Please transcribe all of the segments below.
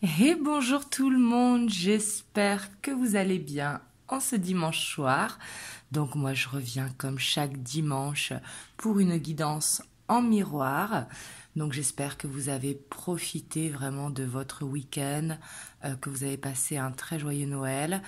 Et bonjour tout le monde, j'espère que vous allez bien en ce dimanche soir. Donc moi je reviens comme chaque dimanche pour une guidance en miroir. Donc j'espère que vous avez profité vraiment de votre week-end, que vous avez passé un très joyeux Noël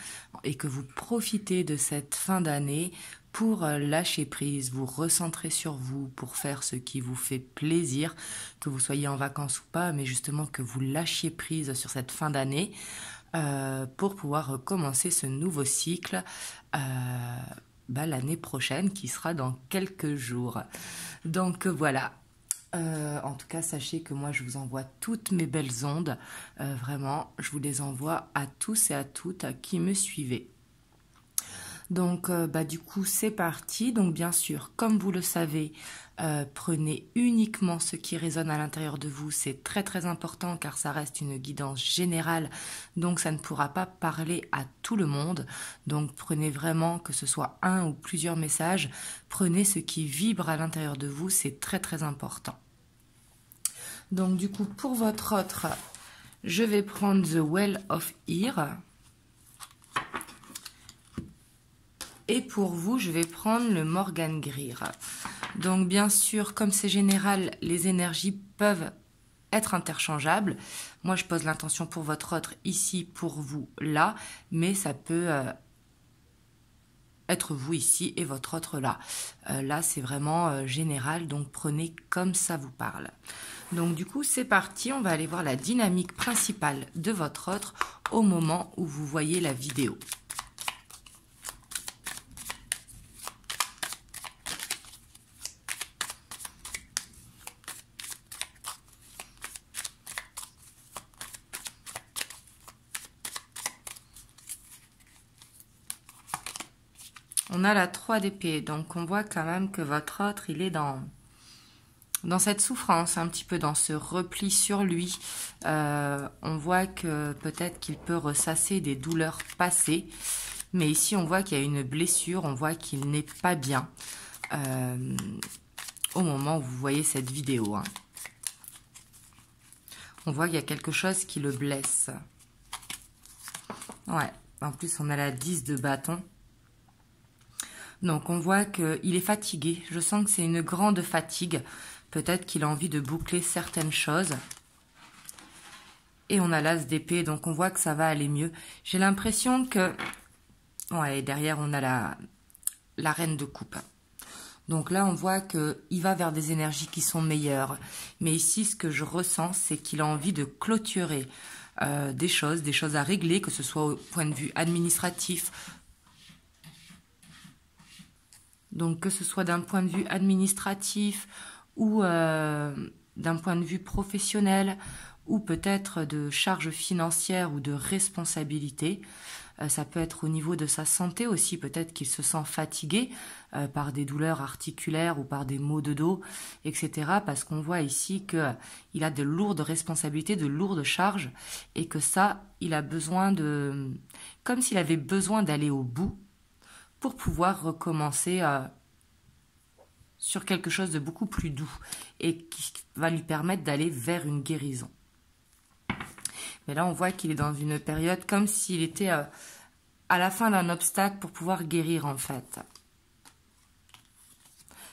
et que vous profitez de cette fin d'année pour lâcher prise, vous recentrer sur vous, pour faire ce qui vous fait plaisir, que vous soyez en vacances ou pas, mais justement que vous lâchiez prise sur cette fin d'année pour pouvoir commencer ce nouveau cycle l'année prochaine qui sera dans quelques jours. Donc voilà. En tout cas, sachez que moi, je vous envoie toutes mes belles ondes. Vraiment, je vous les envoie à tous et à toutes qui me suivez. Donc, du coup, c'est parti. Donc, bien sûr, comme vous le savez, prenez uniquement ce qui résonne à l'intérieur de vous. C'est très, très important car ça reste une guidance générale. Donc, ça ne pourra pas parler à tout le monde. Donc, prenez vraiment, que ce soit un ou plusieurs messages, prenez ce qui vibre à l'intérieur de vous. C'est très, très important. Donc, du coup, pour votre autre, je vais prendre The Well of Ear. Et pour vous, je vais prendre le Morgan Greer. Donc, bien sûr, comme c'est général, les énergies peuvent être interchangeables. Moi, je pose l'intention pour votre autre ici, pour vous là, mais ça peut être vous ici et votre autre là. Là, c'est vraiment général, donc prenez comme ça vous parle. Donc, du coup, c'est parti. On va aller voir la dynamique principale de votre autre au moment où vous voyez la vidéo. On a la 3 d'épée, donc on voit quand même que votre autre, il est dans cette souffrance, un petit peu dans ce repli sur lui. On voit que peut-être qu'il peut ressasser des douleurs passées, mais ici on voit qu'il y a une blessure, on voit qu'il n'est pas bien au moment où vous voyez cette vidéo. On voit qu'il y a quelque chose qui le blesse. Ouais, en plus on a la 10 de bâton. Donc, on voit qu'il est fatigué. Je sens que c'est une grande fatigue. Peut-être qu'il a envie de boucler certaines choses. Et on a l'as d'épée, donc on voit que ça va aller mieux. J'ai l'impression que... Ouais, derrière, on a la reine de coupe. Donc là, on voit qu'il va vers des énergies qui sont meilleures. Mais ici, ce que je ressens, c'est qu'il a envie de clôturer des choses à régler, que ce soit au point de vue administratif. Donc, que ce soit d'un point de vue administratif ou d'un point de vue professionnel ou peut-être de charges financières ou de responsabilités. Ça peut être au niveau de sa santé aussi, peut-être qu'il se sent fatigué par des douleurs articulaires ou par des maux de dos, etc. Parce qu'on voit ici qu'il a de lourdes responsabilités, de lourdes charges et que ça, il a besoin de... comme s'il avait besoin d'aller au bout pour pouvoir recommencer sur quelque chose de beaucoup plus doux et qui va lui permettre d'aller vers une guérison. Mais là, on voit qu'il est dans une période comme s'il était à la fin d'un obstacle pour pouvoir guérir, en fait.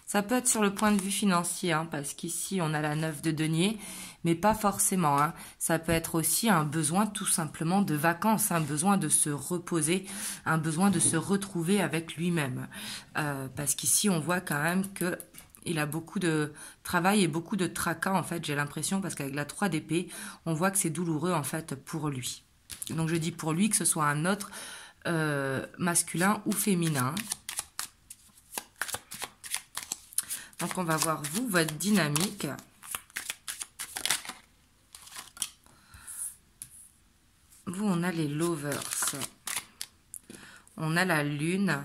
Ça peut être sur le point de vue financier, parce qu'ici, on a la 9 de denier, mais pas forcément. Ça peut être aussi un besoin tout simplement de vacances, un besoin de se reposer, un besoin de se retrouver avec lui-même. Parce qu'ici, on voit quand même qu'il a beaucoup de travail et beaucoup de tracas, en fait, j'ai l'impression, parce qu'avec la 3 d'épée, on voit que c'est douloureux, en fait, pour lui. Donc, je dis pour lui, que ce soit un autre masculin ou féminin. Donc, on va voir, vous, votre dynamique. Vous, on a les lovers. On a la lune.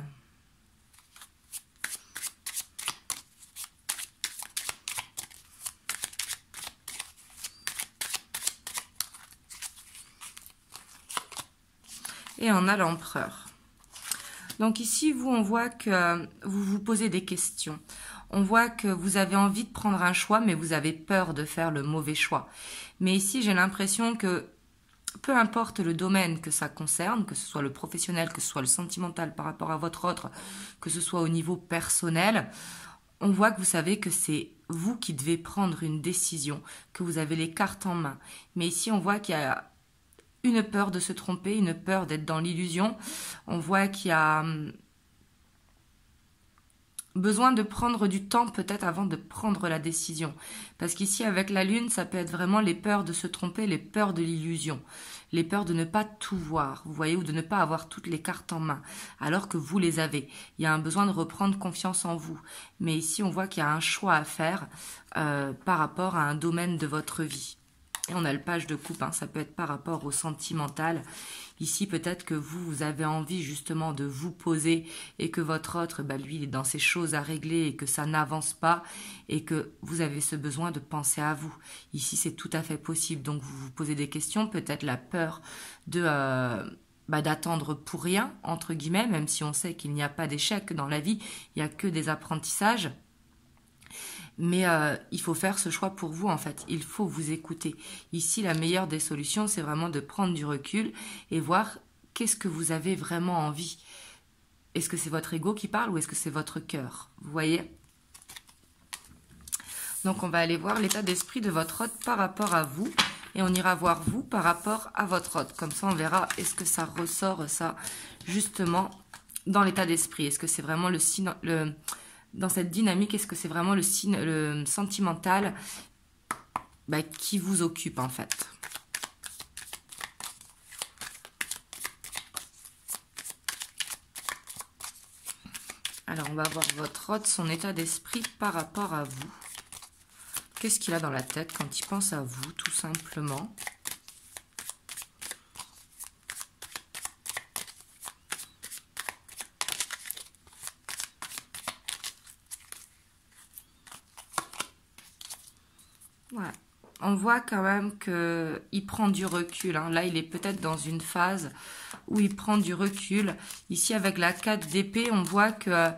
Et on a l'empereur. Donc ici, vous, on voit que vous vous posez des questions. On voit que vous avez envie de prendre un choix, mais vous avez peur de faire le mauvais choix. Mais ici, j'ai l'impression que peu importe le domaine que ça concerne, que ce soit le professionnel, que ce soit le sentimental par rapport à votre autre, que ce soit au niveau personnel, on voit que vous savez que c'est vous qui devez prendre une décision, que vous avez les cartes en main. Mais ici, on voit qu'il y a une peur de se tromper, une peur d'être dans l'illusion. On voit qu'il y a besoin de prendre du temps peut-être avant de prendre la décision. Parce qu'ici, avec la lune, ça peut être vraiment les peurs de se tromper, les peurs de l'illusion, les peurs de ne pas tout voir, vous voyez, ou de ne pas avoir toutes les cartes en main, alors que vous les avez. Il y a un besoin de reprendre confiance en vous. Mais ici, on voit qu'il y a un choix à faire par rapport à un domaine de votre vie. Et on a le page de coupe, hein, ça peut être par rapport au sentimental. Ici, peut-être que vous avez envie justement de vous poser et que votre autre, lui, il est dans ses choses à régler et que ça n'avance pas et que vous avez ce besoin de penser à vous. Ici, c'est tout à fait possible. Donc, vous vous posez des questions, peut-être la peur de d'attendre pour rien, entre guillemets, même si on sait qu'il n'y a pas d'échec dans la vie, il n'y a que des apprentissages. Mais il faut faire ce choix pour vous, en fait. Il faut vous écouter. Ici, la meilleure des solutions, c'est vraiment de prendre du recul et voir qu'est-ce que vous avez vraiment envie. Est-ce que c'est votre ego qui parle ou est-ce que c'est votre cœur? Vous voyez? Donc, on va aller voir l'état d'esprit de votre hôte par rapport à vous. Et on ira voir vous par rapport à votre hôte. Comme ça, on verra est-ce que ça ressort, ça, justement, dans l'état d'esprit. Est-ce que c'est vraiment le signe... Dans cette dynamique, est-ce que c'est vraiment le sentimental qui vous occupe en fait? Alors, on va voir votre hôte, son état d'esprit par rapport à vous. Qu'est-ce qu'il a dans la tête quand il pense à vous, tout simplement? Ouais. On voit quand même qu'il prend du recul. Hein. Là, il est peut-être dans une phase où il prend du recul. Ici, avec la 4 d'épée, on voit que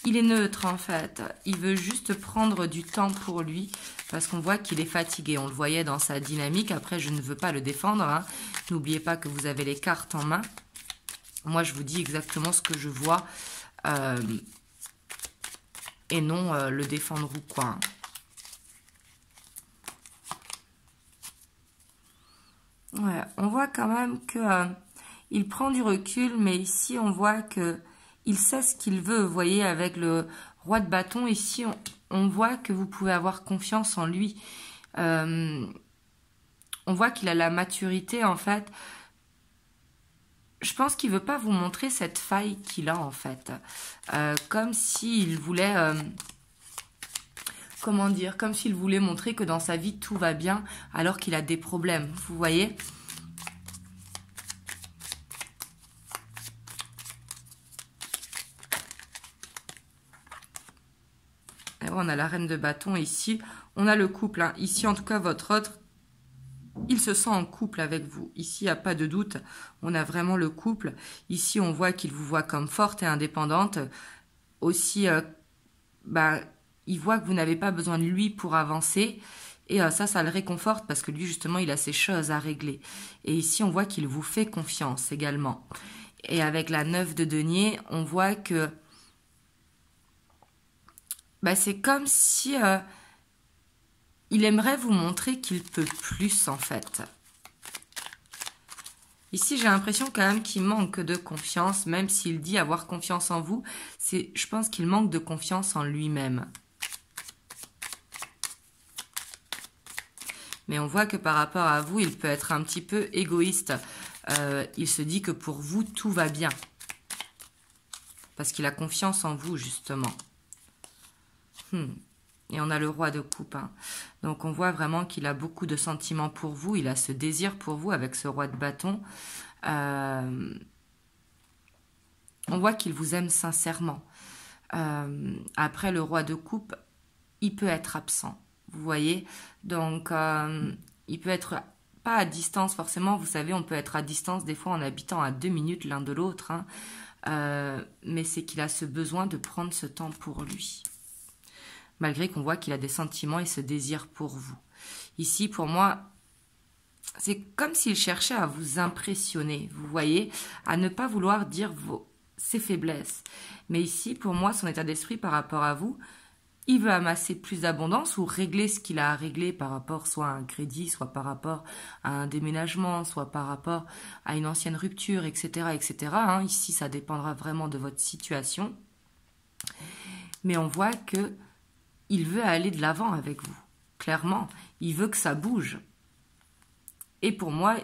il est neutre, en fait. Il veut juste prendre du temps pour lui parce qu'on voit qu'il est fatigué. On le voyait dans sa dynamique. Après, je ne veux pas le défendre. Hein. N'oubliez pas que vous avez les cartes en main. Moi, je vous dis exactement ce que je vois et non le défendre ou quoi. Hein. Ouais, on voit quand même que il prend du recul, mais ici on voit que il sait ce qu'il veut. Vous voyez, avec le roi de bâton, ici on voit que vous pouvez avoir confiance en lui. On voit qu'il a la maturité en fait. Je pense qu'il veut pas vous montrer cette faille qu'il a en fait, comme s'il voulait. Comment dire, comme s'il voulait montrer que dans sa vie tout va bien alors qu'il a des problèmes, vous voyez? Et on a la reine de bâton ici, on a le couple, hein. Ici en tout cas votre autre, il se sent en couple avec vous, ici il n'y a pas de doute, on a vraiment le couple, ici on voit qu'il vous voit comme forte et indépendante, aussi il voit que vous n'avez pas besoin de lui pour avancer. Et ça le réconforte parce que lui, justement, il a ses choses à régler. Et ici, on voit qu'il vous fait confiance également. Et avec la 9 de denier, on voit que c'est comme si il aimerait vous montrer qu'il peut plus, en fait. Ici, j'ai l'impression quand même qu'il manque de confiance, même s'il dit avoir confiance en vous. Je pense qu'il manque de confiance en lui-même. Mais on voit que par rapport à vous, il peut être un petit peu égoïste. Il se dit que pour vous, tout va bien. Parce qu'il a confiance en vous, justement. Et on a le roi de coupe. Hein. Donc on voit vraiment qu'il a beaucoup de sentiments pour vous. Il a ce désir pour vous avec ce roi de bâton. On voit qu'il vous aime sincèrement. Après le roi de coupe, il peut être absent. Vous voyez, donc il peut être pas à distance forcément, vous savez, on peut être à distance des fois en habitant à 2 minutes l'un de l'autre, hein, mais c'est qu'il a ce besoin de prendre ce temps pour lui, malgré qu'on voit qu'il a des sentiments et ce désir pour vous. Ici, pour moi, c'est comme s'il cherchait à vous impressionner, vous voyez, à ne pas vouloir dire ses faiblesses. Mais ici, pour moi, son état d'esprit par rapport à vous, il veut amasser plus d'abondance ou régler ce qu'il a à régler par rapport soit à un crédit, soit par rapport à un déménagement, soit par rapport à une ancienne rupture, etc. etc. Hein. Ici, ça dépendra vraiment de votre situation. Mais on voit que il veut aller de l'avant avec vous. Clairement, il veut que ça bouge. Et pour moi,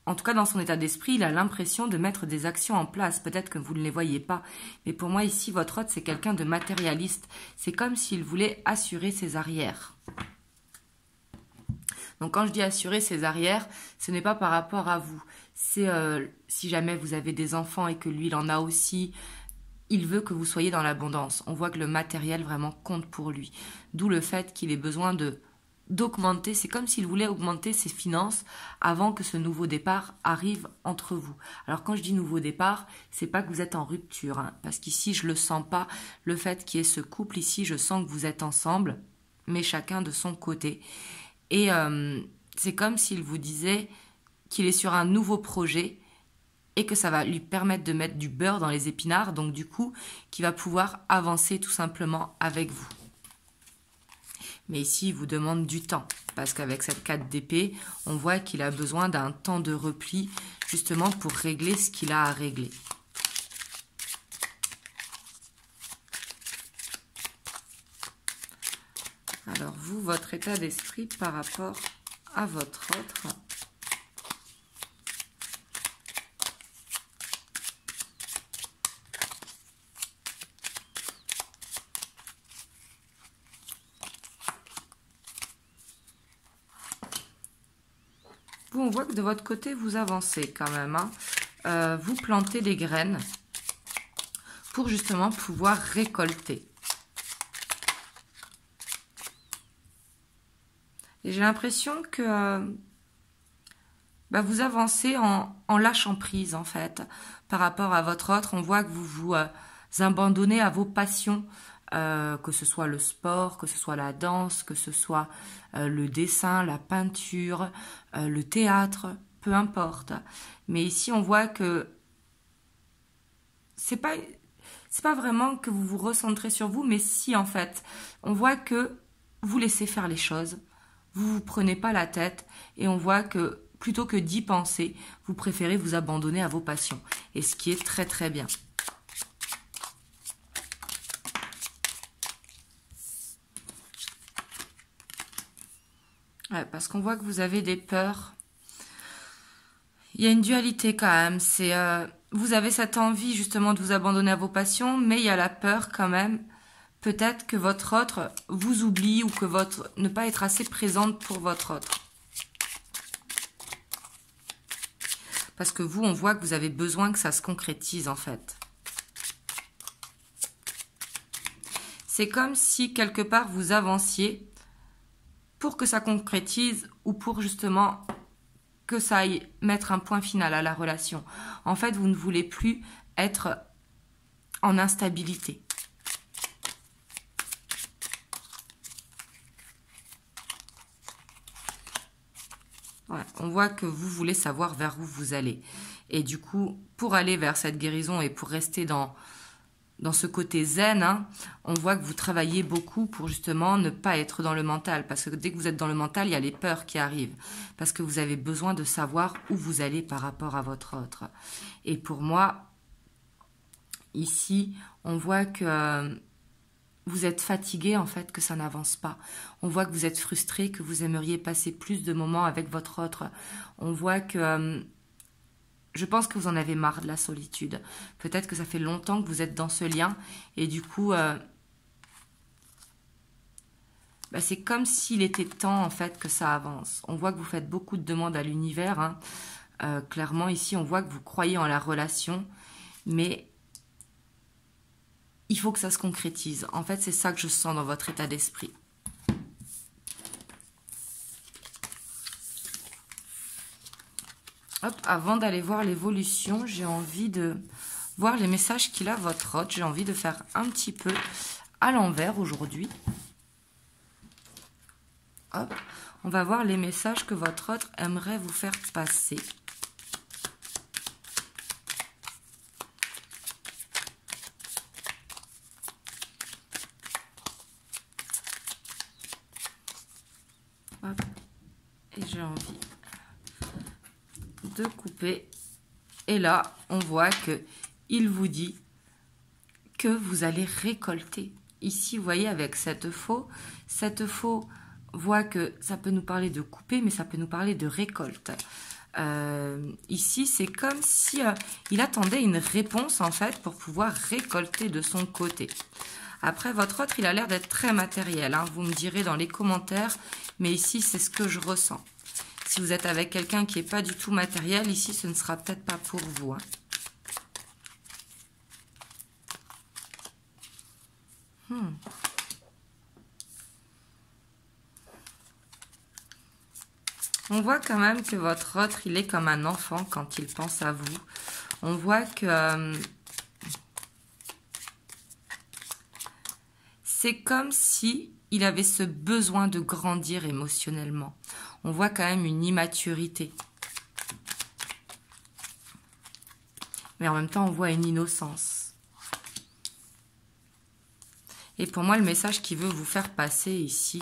en tout cas dans son état d'esprit, il a l'impression de mettre des actions en place. Peut-être que vous ne les voyez pas. Mais pour moi ici, votre hôte, c'est quelqu'un de matérialiste. C'est comme s'il voulait assurer ses arrières. Donc quand je dis assurer ses arrières, ce n'est pas par rapport à vous. C'est si jamais vous avez des enfants et que lui, il en a aussi, il veut que vous soyez dans l'abondance. On voit que le matériel vraiment compte pour lui. D'où le fait qu'il ait besoin d'augmenter, c'est comme s'il voulait augmenter ses finances avant que ce nouveau départ arrive entre vous. Alors quand je dis nouveau départ, c'est pas que vous êtes en rupture, hein, parce qu'ici je le sens pas, le fait qu'il y ait ce couple ici, je sens que vous êtes ensemble, mais chacun de son côté. Et c'est comme s'il vous disait qu'il est sur un nouveau projet et que ça va lui permettre de mettre du beurre dans les épinards, donc du coup, qu'il va pouvoir avancer tout simplement avec vous. Mais ici, il vous demande du temps, parce qu'avec cette 4 d'épée, on voit qu'il a besoin d'un temps de repli, justement pour régler ce qu'il a à régler. Alors vous, votre état d'esprit par rapport à votre autre. Vous, on voit que de votre côté, vous avancez quand même. Hein. Vous plantez des graines pour justement pouvoir récolter. Et j'ai l'impression que vous avancez en lâchant prise, en fait. Par rapport à votre autre, on voit que vous vous abandonnez à vos passions, que ce soit le sport, que ce soit la danse, que ce soit le dessin, la peinture, le théâtre, peu importe. Mais ici, on voit que c'est pas vraiment que vous vous recentrez sur vous, mais si, en fait, on voit que vous laissez faire les choses. Vous vous prenez pas la tête et on voit que plutôt que d'y penser, vous préférez vous abandonner à vos passions. Et ce qui est très très bien. Ouais, parce qu'on voit que vous avez des peurs. Il y a une dualité quand même. C'est vous avez cette envie justement de vous abandonner à vos passions, mais il y a la peur quand même. Peut-être que votre autre vous oublie ou que votre ne pas être assez présente pour votre autre. Parce que vous, on voit que vous avez besoin que ça se concrétise en fait. C'est comme si quelque part vous avanciez pour que ça concrétise ou pour justement que ça aille mettre un point final à la relation. En fait, vous ne voulez plus être en instabilité. Ouais, on voit que vous voulez savoir vers où vous allez. Et du coup, pour aller vers cette guérison et pour rester dans ce côté zen, hein, on voit que vous travaillez beaucoup pour justement ne pas être dans le mental. Parce que dès que vous êtes dans le mental, il y a les peurs qui arrivent. Parce que vous avez besoin de savoir où vous allez par rapport à votre autre. Et pour moi, ici, on voit que vous êtes fatigué, en fait, que ça n'avance pas. On voit que vous êtes frustré, que vous aimeriez passer plus de moments avec votre autre. On voit que je pense que vous en avez marre de la solitude. Peut-être que ça fait longtemps que vous êtes dans ce lien. Et du coup, c'est comme s'il était temps, en fait, que ça avance. On voit que vous faites beaucoup de demandes à l'univers. Hein. Clairement, ici, on voit que vous croyez en la relation. Mais il faut que ça se concrétise. En fait, c'est ça que je sens dans votre état d'esprit. Hop, avant d'aller voir l'évolution, j'ai envie de voir les messages qu'il a, votre hôte. J'ai envie de faire un petit peu à l'envers aujourd'hui. Hop, On va voir les messages que votre autre aimerait vous faire passer. Hop. Et j'ai envie de couper. Et là, on voit que il vous dit que vous allez récolter. Ici, vous voyez, avec cette faux voit que ça peut nous parler de couper, mais ça peut nous parler de récolte. Ici, c'est comme si il attendait une réponse, en fait, pour pouvoir récolter de son côté. Après, votre autre, il a l'air d'être très matériel. Hein. Vous me direz dans les commentaires, mais ici, c'est ce que je ressens. Si vous êtes avec quelqu'un qui n'est pas du tout matériel, ici, ce ne sera peut-être pas pour vous. Hein. On voit quand même que votre autre, il est comme un enfant quand il pense à vous. On voit que c'est comme si il avait ce besoin de grandir émotionnellement. On voit quand même une immaturité. Mais en même temps, on voit une innocence. Et pour moi, le message qu'il veut vous faire passer ici,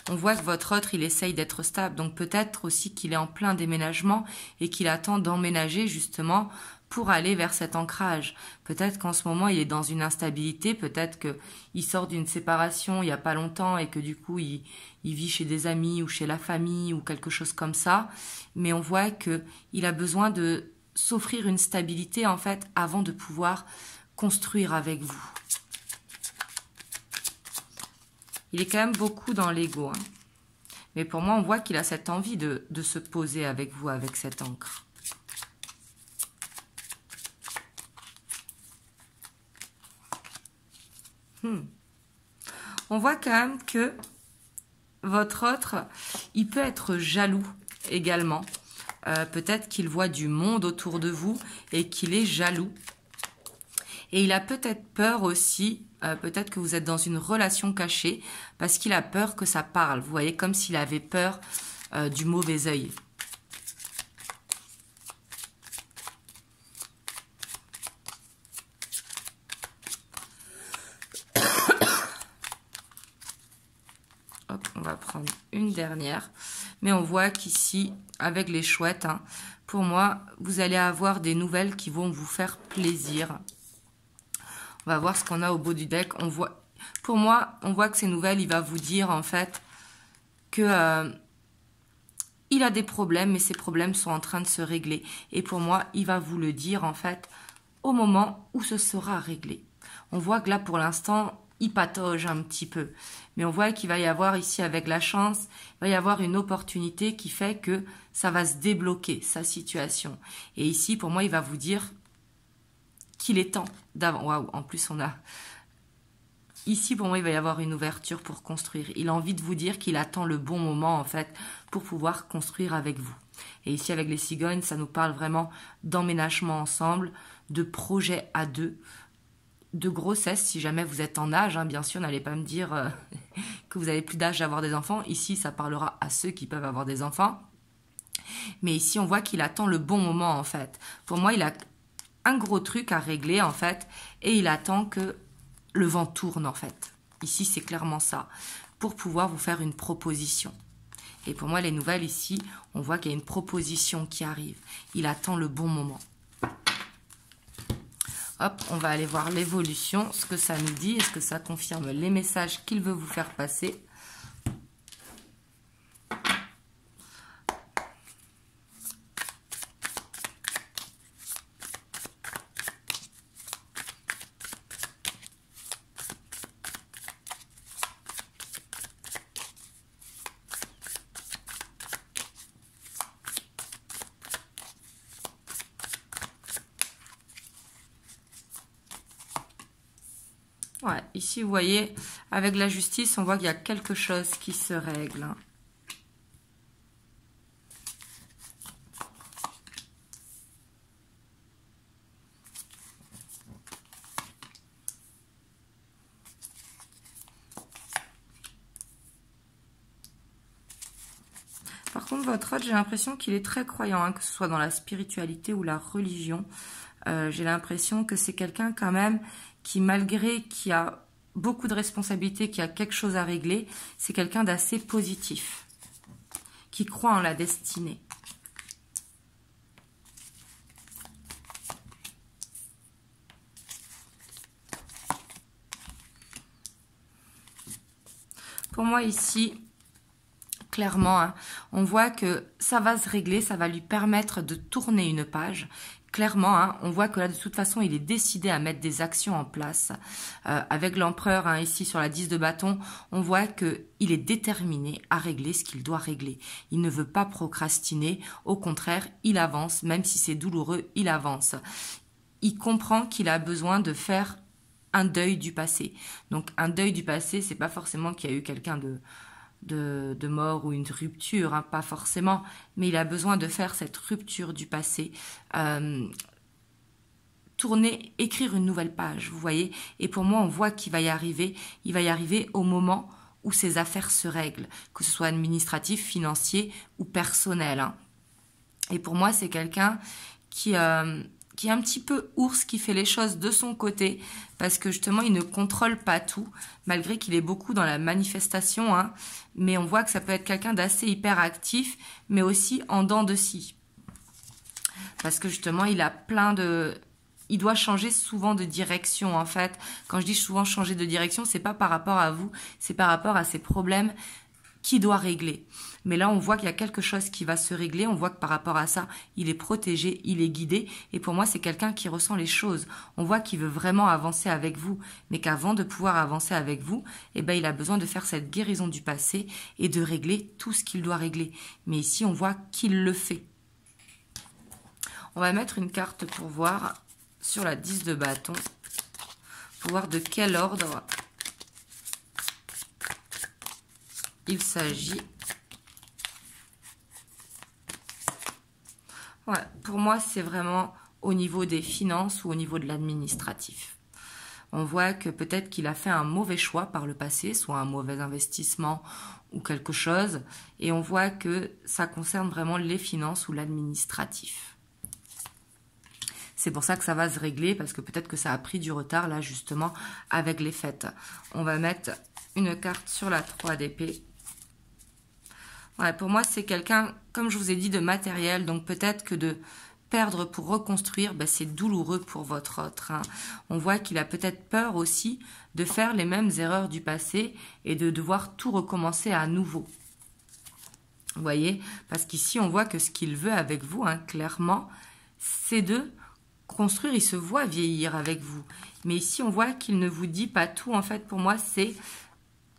on voit que votre autre, il essaye d'être stable. Donc peut-être aussi qu'il est en plein déménagement et qu'il attend d'emménager justement pour aller vers cet ancrage. Peut-être qu'en ce moment, il est dans une instabilité. Peut-être qu'il sort d'une séparation il n'y a pas longtemps et que du coup, il vit chez des amis ou chez la famille ou quelque chose comme ça. Mais on voit qu'il a besoin de s'offrir une stabilité en fait avant de pouvoir construire avec vous. Il est quand même beaucoup dans l'ego. Hein. Mais pour moi, on voit qu'il a cette envie de se poser avec vous, avec cette encre. On voit quand même que votre autre, il peut être jaloux également. Peut-être qu'il voit du monde autour de vous et qu'il est jaloux. Et il a peut-être peur aussi, peut-être que vous êtes dans une relation cachée, parce qu'il a peur que ça parle. Vous voyez, comme s'il avait peur du mauvais œil. Hop, on va prendre une dernière. Mais on voit qu'ici, avec les chouettes, hein, pour moi, vous allez avoir des nouvelles qui vont vous faire plaisir. On va voir ce qu'on a au bout du deck. Pour moi, on voit que ces nouvelles, il va vous dire en fait que il a des problèmes, mais ces problèmes sont en train de se régler. Et pour moi, il va vous le dire en fait au moment où ce sera réglé. On voit que là, pour l'instant, il patauge un petit peu. Mais on voit qu'il va y avoir ici, avec la chance, il va y avoir une opportunité qui fait que ça va se débloquer, sa situation. Et ici, pour moi, il va vous dire qu'il est temps d'avant. Waouh, en plus on a... Ici, pour moi, il va y avoir une ouverture pour construire. Il a envie de vous dire qu'il attend le bon moment, en fait, pour pouvoir construire avec vous. Et ici, avec les cigognes, ça nous parle vraiment d'emménagement ensemble, de projet à deux, de grossesse, si jamais vous êtes en âge. Hein, bien sûr, n'allez pas me dire que vous n'avez plus d'âge d'avoir des enfants. Ici, ça parlera à ceux qui peuvent avoir des enfants. Mais ici, on voit qu'il attend le bon moment, en fait. Pour moi, il a un gros truc à régler en fait et il attend que le vent tourne en fait. Ici c'est clairement ça, pour pouvoir vous faire une proposition. Et pour moi les nouvelles ici, on voit qu'il y a une proposition qui arrive. Il attend le bon moment. Hop, on va aller voir l'évolution, ce que ça nous dit, est-ce que ça confirme les messages qu'il veut vous faire passer. Ouais, ici, vous voyez, avec la justice, on voit qu'il y a quelque chose qui se règle. Hein. contre, votre autre, j'ai l'impression qu'il est très croyant, hein, que ce soit dans la spiritualité ou la religion. J'ai l'impression que c'est quelqu'un quand même qui, malgré qui a beaucoup de responsabilités, qui a quelque chose à régler, c'est quelqu'un d'assez positif, qui croit en la destinée. Pour moi ici, clairement, hein, on voit que ça va se régler, ça va lui permettre de tourner une page. Clairement, hein, on voit que là, de toute façon, il est décidé à mettre des actions en place. Avec l'empereur, hein, ici, sur la 10 de bâton, on voit qu'il est déterminé à régler ce qu'il doit régler. Il ne veut pas procrastiner. Au contraire, il avance. Même si c'est douloureux, il avance. Il comprend qu'il a besoin de faire un deuil du passé. Donc, un deuil du passé, c'est pas forcément qu'il y a eu quelqu'un de mort ou une rupture, hein, pas forcément, mais il a besoin de faire cette rupture du passé, tourner, écrire une nouvelle page, vous voyez, et pour moi on voit qu'il va y arriver, il va y arriver au moment où ses affaires se règlent, que ce soit administratif, financier ou personnel, hein. Et pour moi c'est quelqu'un qui est un petit peu ours, qui fait les choses de son côté, parce que justement, il ne contrôle pas tout, malgré qu'il est beaucoup dans la manifestation, hein, mais on voit que ça peut être quelqu'un d'assez hyperactif, mais aussi en dents de scie. Parce que justement, il a il doit changer souvent de direction, en fait. Quand je dis souvent changer de direction, c'est pas par rapport à vous, c'est par rapport à ses problèmes qu'il doit régler. Mais là, on voit qu'il y a quelque chose qui va se régler. On voit que par rapport à ça, il est protégé, il est guidé. Et pour moi, c'est quelqu'un qui ressent les choses. On voit qu'il veut vraiment avancer avec vous. Mais qu'avant de pouvoir avancer avec vous, eh ben, il a besoin de faire cette guérison du passé et de régler tout ce qu'il doit régler. Mais ici, on voit qu'il le fait. On va mettre une carte pour voir sur la 10 de bâton. Pour voir de quel ordre il s'agit. Ouais, pour moi, c'est vraiment au niveau des finances ou au niveau de l'administratif. On voit que peut-être qu'il a fait un mauvais choix par le passé, soit un mauvais investissement ou quelque chose. Et on voit que ça concerne vraiment les finances ou l'administratif. C'est pour ça que ça va se régler, parce que peut-être que ça a pris du retard, là, justement, avec les fêtes. On va mettre une carte sur la 3 d'épée. Ouais, pour moi, c'est quelqu'un, comme je vous ai dit, de matériel. Donc peut-être que de perdre pour reconstruire, ben, c'est douloureux pour votre autre, hein. On voit qu'il a peut-être peur aussi de faire les mêmes erreurs du passé et de devoir tout recommencer à nouveau. Vous voyez? Parce qu'ici, on voit que ce qu'il veut avec vous, hein, clairement, c'est de construire. Il se voit vieillir avec vous. Mais ici, on voit qu'il ne vous dit pas tout. En fait, pour moi, c'est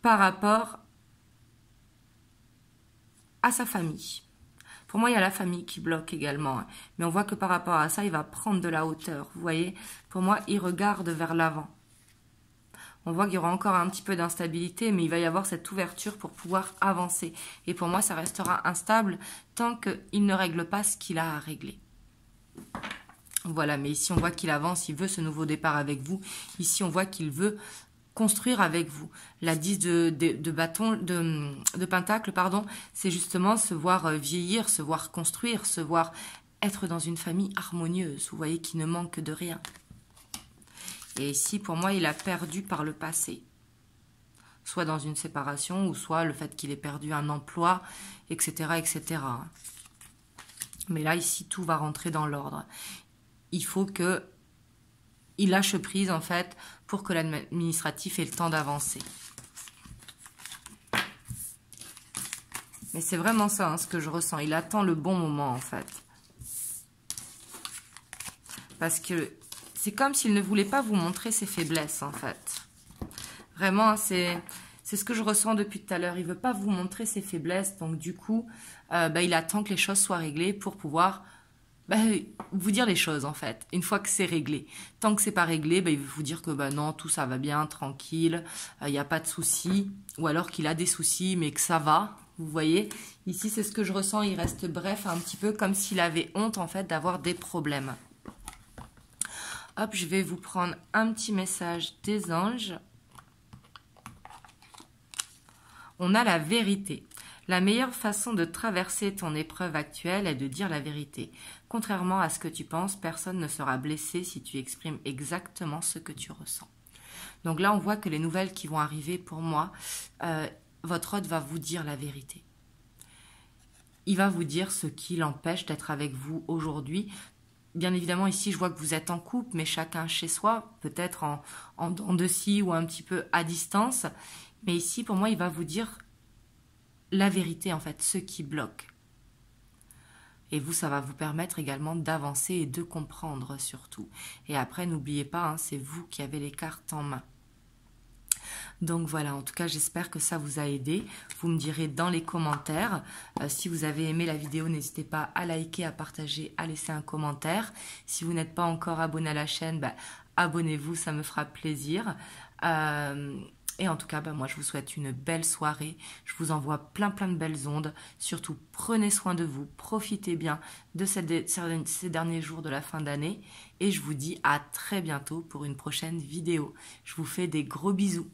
par rapport à sa famille. Pour moi, il y a la famille qui bloque également, hein. Mais on voit que par rapport à ça, il va prendre de la hauteur. Vous voyez, pour moi, il regarde vers l'avant. On voit qu'il y aura encore un petit peu d'instabilité, mais il va y avoir cette ouverture pour pouvoir avancer. Et pour moi, ça restera instable tant qu'il ne règle pas ce qu'il a à régler. Voilà, mais ici, on voit qu'il avance, il veut ce nouveau départ avec vous. Ici, on voit qu'il veut construire avec vous. La 10 de pentacle, pardon, c'est justement se voir vieillir, se voir construire, se voir être dans une famille harmonieuse, vous voyez, qui ne manque de rien. Et ici, pour moi, il a perdu par le passé. Soit dans une séparation, ou soit le fait qu'il ait perdu un emploi, etc., etc. Mais là, ici, tout va rentrer dans l'ordre. Il faut que il lâche prise, en fait, pour que l'administratif ait le temps d'avancer. Mais c'est vraiment ça, hein, ce que je ressens. Il attend le bon moment, en fait. Parce que c'est comme s'il ne voulait pas vous montrer ses faiblesses, en fait. Vraiment, c'est ce que je ressens depuis tout à l'heure. Il ne veut pas vous montrer ses faiblesses. Donc, du coup, il attend que les choses soient réglées pour pouvoir vous dire les choses, en fait, une fois que c'est réglé. Tant que c'est pas réglé, il veut vous dire que non, tout ça va bien, tranquille, il n'y a pas de soucis, ou alors qu'il a des soucis, mais que ça va, vous voyez. Ici, c'est ce que je ressens, il reste bref, un petit peu comme s'il avait honte, en fait, d'avoir des problèmes. Hop, je vais vous prendre un petit message des anges. On a la vérité. La meilleure façon de traverser ton épreuve actuelle est de dire la vérité. Contrairement à ce que tu penses, personne ne sera blessé si tu exprimes exactement ce que tu ressens. Donc là, on voit que les nouvelles qui vont arriver pour moi, votre hôte va vous dire la vérité. Il va vous dire ce qui l'empêche d'être avec vous aujourd'hui. Bien évidemment, ici, je vois que vous êtes en couple, mais chacun chez soi, peut-être en dents de scie ou un petit peu à distance. Mais ici, pour moi, il va vous dire la vérité, en fait, ce qui bloque. Et vous, ça va vous permettre également d'avancer et de comprendre surtout. Et après, n'oubliez pas, hein, c'est vous qui avez les cartes en main. Donc voilà, en tout cas, j'espère que ça vous a aidé. Vous me direz dans les commentaires. Si vous avez aimé la vidéo, n'hésitez pas à liker, à partager, à laisser un commentaire. Si vous n'êtes pas encore abonné à la chaîne, abonnez-vous, ça me fera plaisir. Et en tout cas, moi, je vous souhaite une belle soirée. Je vous envoie plein de belles ondes. Surtout, prenez soin de vous. Profitez bien de ces derniers jours de la fin d'année. Et je vous dis à très bientôt pour une prochaine vidéo. Je vous fais des gros bisous.